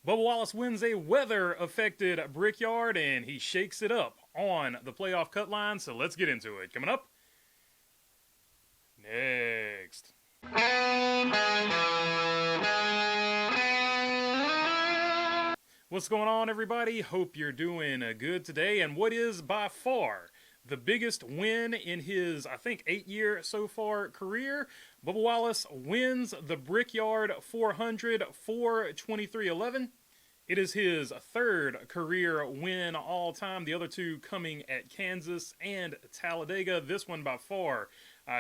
Bubba Wallace wins a weather-affected Brickyard, and he shakes it up on the playoff cut line, so let's get into it. Coming up next. What's going on, everybody? Hope you're doing good today. And what is by far the biggest win in his, I think, 8-year so far career? Bubba Wallace wins the Brickyard 400 for 2311. It is his third career win all time. The other two coming at Kansas and Talladega. This one by far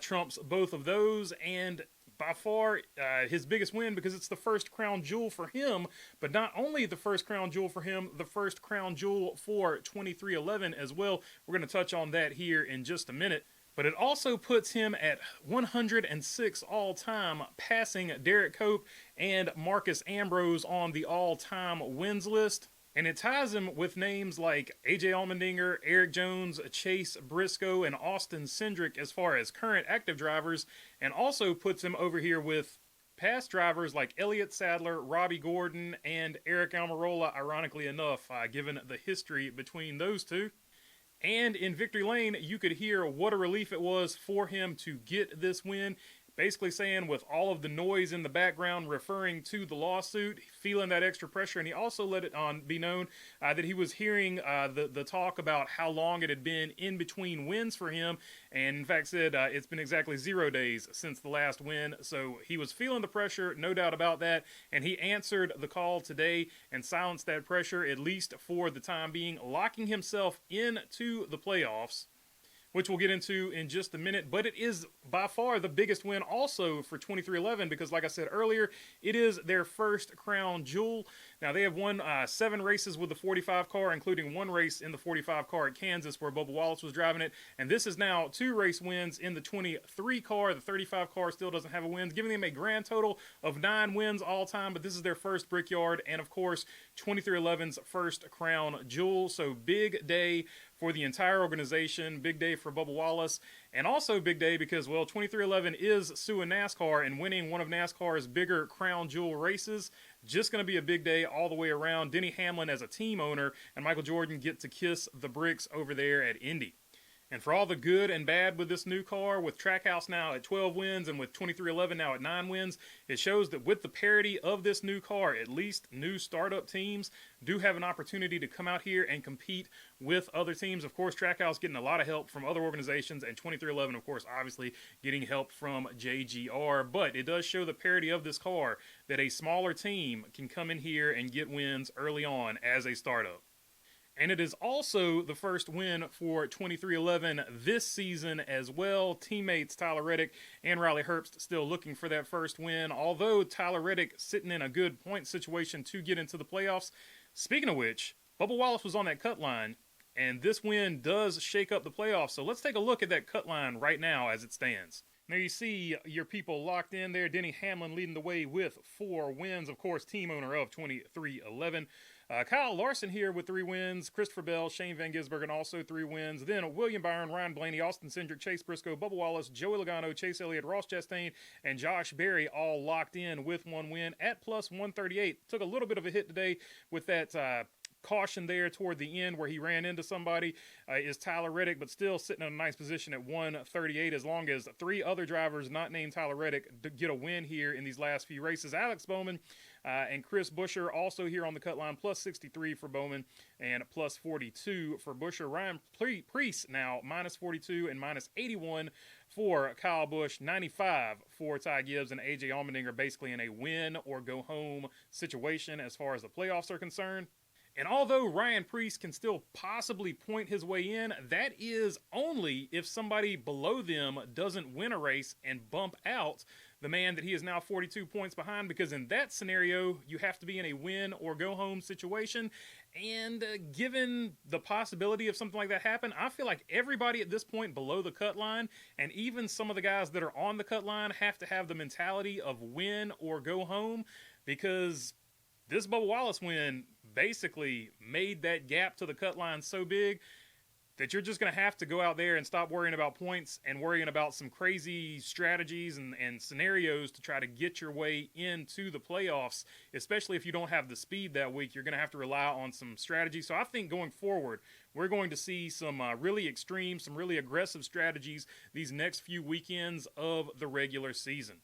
trumps both of those, and by far his biggest win because it's the first crown jewel for him, but not only the first crown jewel for him, the first crown jewel for 2311 as well. We're going to touch on that here in just a minute. But it also puts him at 106 all-time, passing Derek Cope and Marcus Ambrose on the all-time wins list. And it ties him with names like AJ Allmendinger, Eric Jones, Chase Briscoe, and Austin Cindric as far as current active drivers, and also puts him over here with past drivers like Elliott Sadler, Robbie Gordon, and Eric Almirola, ironically enough, given the history between those two. And in Victory Lane, you could hear what a relief it was for him to get this win. Basically saying, with all of the noise in the background referring to the lawsuit, feeling that extra pressure, and he also let it be known that he was hearing the talk about how long it had been in between wins for him, and in fact said it's been exactly 0 days since the last win, so he was feeling the pressure, no doubt about that, and he answered the call today and silenced that pressure, at least for the time being, locking himself into the playoffs, which we'll get into in just a minute. But it is by far the biggest win also for 2311 because, like I said earlier, it is their first crown jewel. Now, they have won 7 races with the 45 car, including 1 race in the 45 car at Kansas where Bubba Wallace was driving it. And this is now 2 race wins in the 23 car. The 35 car still doesn't have a win, giving them a grand total of 9 wins all time. But this is their first Brickyard and, of course, 2311's first crown jewel. So big day for the entire organization, big day for Bubba Wallace, and also big day because, well, 2311 is suing NASCAR and winning one of NASCAR's bigger crown jewel races. Just going to be a big day all the way around. Denny Hamlin as a team owner and Michael Jordan get to kiss the bricks over there at Indy. And for all the good and bad with this new car, with Trackhouse now at 12 wins and with 2311 now at 9 wins, it shows that with the parity of this new car, at least new startup teams do have an opportunity to come out here and compete with other teams. Of course, Trackhouse getting a lot of help from other organizations, and 2311, of course, obviously getting help from JGR. But it does show the parity of this car that a smaller team can come in here and get wins early on as a startup. And it is also the first win for 2311 this season as well. Teammates Tyler Reddick and Riley Herbst still looking for that first win, although Tyler Reddick sitting in a good point situation to get into the playoffs. Speaking of which, Bubba Wallace was on that cut line, and this win does shake up the playoffs. So let's take a look at that cut line right now as it stands. Now you see your people locked in there. Denny Hamlin leading the way with 4 wins. Of course, team owner of 2311. Kyle Larson here with 3 wins. Christopher Bell, Shane Van Gisbergen also 3 wins. Then William Byron, Ryan Blaney, Austin Cindric, Chase Briscoe, Bubba Wallace, Joey Logano, Chase Elliott, Ross Chastain, and Josh Berry all locked in with 1 win at plus 138. Took a little bit of a hit today with that caution there toward the end where he ran into somebody is Tyler Reddick, but still sitting in a nice position at 138 as long as 3 other drivers not named Tyler Reddick get a win here in these last few races. Alex Bowman and Chris Buescher also here on the cut line, plus 63 for Bowman and plus 42 for Buescher. Ryan Preece now minus 42 and minus 81 for Kyle Busch, 95 for Ty Gibbs, and AJ Allmendinger basically in a win or go home situation as far as the playoffs are concerned. And although Ryan Preece can still possibly point his way in, that is only if somebody below them doesn't win a race and bump out the man that he is now 42 points behind, because in that scenario, you have to be in a win or go home situation. And given the possibility of something like that happen, I feel like everybody at this point below the cut line, and even some of the guys that are on the cut line, have to have the mentality of win or go home, because this Bubba Wallace win basically made that gap to the cut line so big. that you're just going to have to go out there and stop worrying about points and worrying about some crazy strategies and scenarios to try to get your way into the playoffs, especially if you don't have the speed that week. You're going to have to rely on some strategy. So I think going forward, we're going to see some really extreme, some really aggressive strategies these next few weekends of the regular season.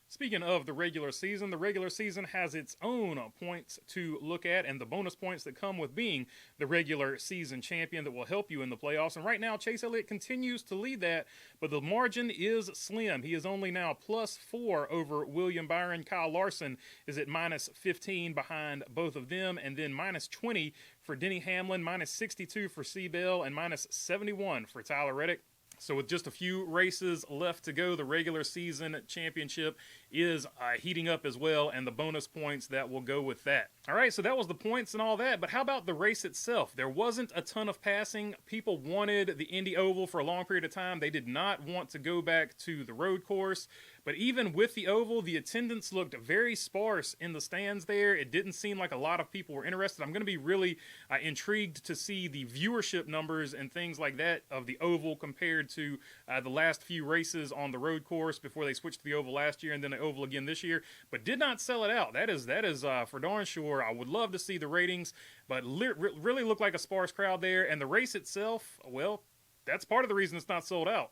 Speaking of the regular season has its own points to look at and the bonus points that come with being the regular season champion that will help you in the playoffs. And right now, Chase Elliott continues to lead that, but the margin is slim. He is only now +4 over William Byron. Kyle Larson is at -15 behind both of them, and then -20 for Denny Hamlin, -62 for C. Bell, and -71 for Tyler Reddick. So with just a few races left to go, the regular season championship is heating up as well, and the bonus points that will go with that. All right, so that was the points and all that, but how about the race itself? There wasn't a ton of passing. People wanted the Indy Oval for a long period of time. They did not want to go back to the road course. But even with the oval, the attendance looked very sparse in the stands there. It didn't seem like a lot of people were interested. I'm going to be really intrigued to see the viewership numbers and things like that of the oval compared to the last few races on the road course before they switched to the oval last year and then the oval again this year. But did not sell it out. That is for darn sure. I would love to see the ratings, but really looked like a sparse crowd there. And the race itself, well, that's part of the reason it's not sold out.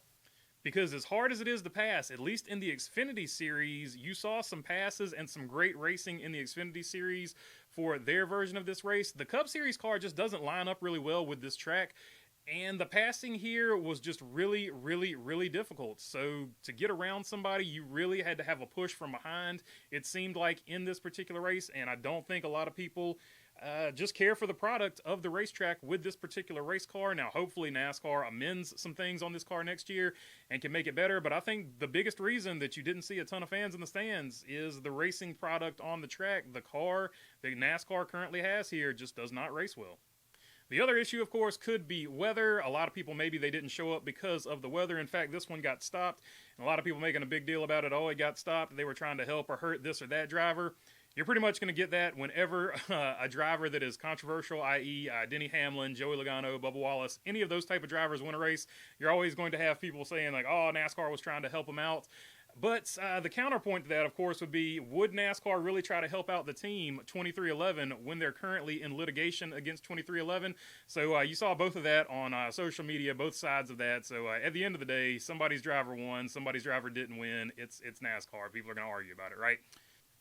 Because as hard as it is to pass, at least in the Xfinity Series, you saw some passes and some great racing in the Xfinity Series for their version of this race. The Cup Series car just doesn't line up really well with this track. And the passing here was just really, really, really difficult. So to get around somebody, you really had to have a push from behind, it seemed like, in this particular race. And I don't think a lot of people just care for the product of the racetrack with this particular race car. Now, hopefully NASCAR amends some things on this car next year and can make it better. But I think the biggest reason that you didn't see a ton of fans in the stands is the racing product on the track. The car that NASCAR currently has here just does not race well. The other issue, of course, could be weather. A lot of people, maybe they didn't show up because of the weather. In fact, this one got stopped. And a lot of people making a big deal about it. Oh, it got stopped. They were trying to help or hurt this or that driver. You're pretty much going to get that whenever a driver that is controversial, i.e. Denny Hamlin, Joey Logano, Bubba Wallace, any of those type of drivers win a race. You're always going to have people saying, like, oh, NASCAR was trying to help them out. But the counterpoint to that, of course, would be, would NASCAR really try to help out the team 2311 when they're currently in litigation against 2311? So you saw both of that on social media, both sides of that. So at the end of the day, somebody's driver won, somebody's driver didn't win. It's NASCAR. People are going to argue about it, right?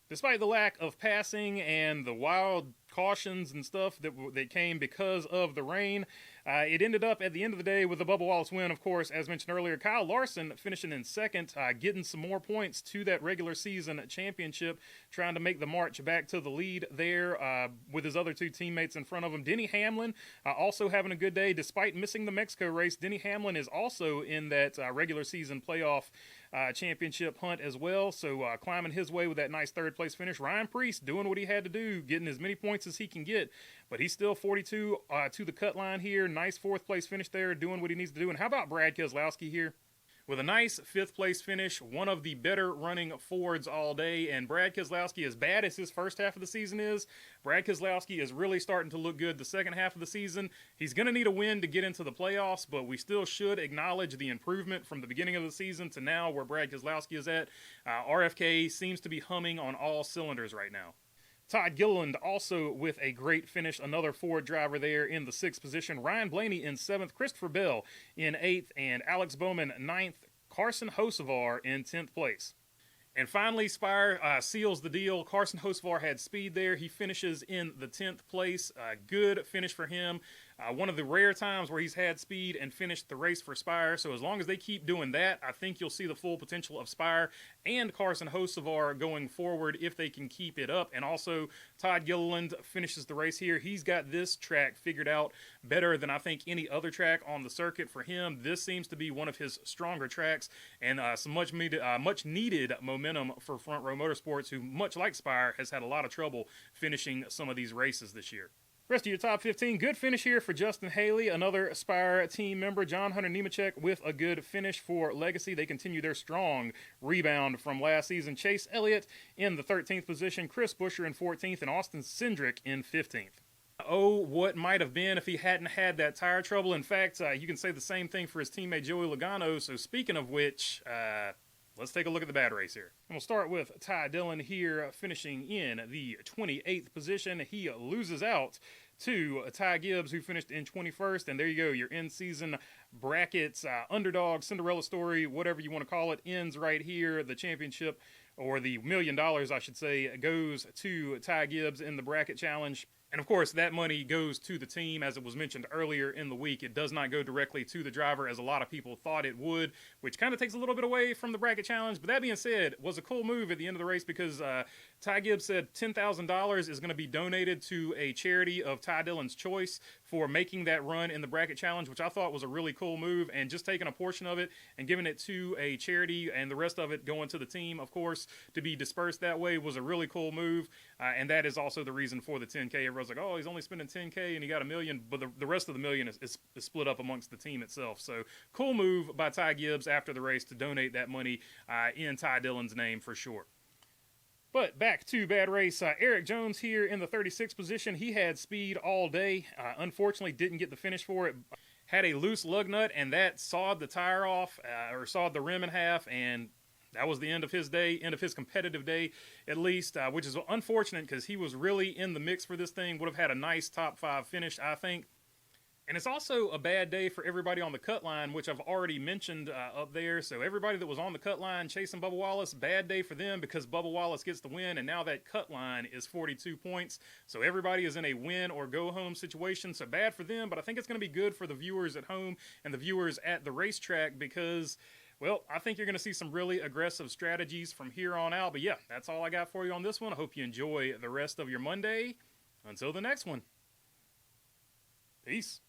Despite the lack of passing and the wild cautions and stuff that came because of the rain, it ended up at the end of the day with the Bubba Wallace win, of course, as mentioned earlier. Kyle Larson finishing in second, getting some more points to that regular season championship, trying to make the march back to the lead there with his other two teammates in front of him. Denny Hamlin also having a good day. Despite missing the Mexico race, Denny Hamlin is also in that regular season playoff championship hunt as well, so climbing his way with that nice third place finish. Ryan Preece doing what he had to do, getting as many points as he can get, but he's still 42 to the cut line here. Nice fourth place finish there, doing what he needs to do. And how about Brad Keselowski here? With a nice fifth place finish, one of the better running Fords all day. And Brad Keselowski, as bad as his first half of the season is, Brad Keselowski is really starting to look good the second half of the season. He's going to need a win to get into the playoffs, but we still should acknowledge the improvement from the beginning of the season to now where Brad Keselowski is at. RFK seems to be humming on all cylinders right now. Todd Gilliland also with a great finish, another Ford driver there in the 6th position. Ryan Blaney in 7th, Christopher Bell in 8th, and Alex Bowman 9th, Carson Hocevar in 10th place. And finally, Spire seals the deal. Carson Hocevar had speed there. He finishes in the 10th place. Good finish for him. One of the rare times where he's had speed and finished the race for Spire. So as long as they keep doing that, I think you'll see the full potential of Spire and Carson Hocevar going forward if they can keep it up. And also, Todd Gilliland finishes the race here. He's got this track figured out better than I think any other track on the circuit for him. This seems to be one of his stronger tracks and some much needed momentum for Front Row Motorsports, who, much like Spire, has had a lot of trouble finishing some of these races this year. Rest of your top 15, good finish here for Justin Haley, another Aspire team member. John Hunter Nemechek with a good finish for Legacy. They continue their strong rebound from last season. Chase Elliott in the 13th position, Chris Buescher in 14th, and Austin Cindric in 15th. Oh, what might have been if he hadn't had that tire trouble. In fact, you can say the same thing for his teammate Joey Logano. So speaking of which, let's take a look at the bad race here. And we'll start with Ty Dillon here, finishing in the 28th position. He loses out to Ty Gibbs, who finished in 21st. And there you go, your in-season brackets, underdog, Cinderella story, whatever you want to call it, ends right here. The championship, or the $1 million, I should say, goes to Ty Gibbs in the bracket challenge. And of course, that money goes to the team, as it was mentioned earlier in the week. It does not go directly to the driver, as a lot of people thought it would, which kind of takes a little bit away from the bracket challenge. But that being said, it was a cool move at the end of the race, because Ty Gibbs said $10,000 is going to be donated to a charity of Ty Dillon's choice for making that run in the bracket challenge, which I thought was a really cool move. And just taking a portion of it and giving it to a charity, and the rest of it going to the team, of course, to be dispersed that way, was a really cool move. And that is also the reason for the 10K. Everyone's like, oh, he's only spending 10K and he got $1 million, but the rest of the $1 million is split up amongst the team itself. So cool move by Ty Gibbs after the race to donate that money in Ty Dillon's name for sure. But back to bad race. Eric Jones here in the 36th position. He had speed all day. Unfortunately, didn't get the finish for it. Had a loose lug nut, and that sawed the tire off, or sawed the rim in half, and that was the end of his day, end of his competitive day, at least, which is unfortunate because he was really in the mix for this thing. Would have had a nice top 5 finish, I think. And it's also a bad day for everybody on the cut line, which I've already mentioned up there. So everybody that was on the cut line chasing Bubba Wallace, bad day for them, because Bubba Wallace gets the win, and now that cut line is 42 points. So everybody is in a win or go home situation. So bad for them, but I think it's going to be good for the viewers at home and the viewers at the racetrack, because, well, I think you're going to see some really aggressive strategies from here on out. But yeah, that's all I got for you on this one. I hope you enjoy the rest of your Monday. Until the next one. Peace.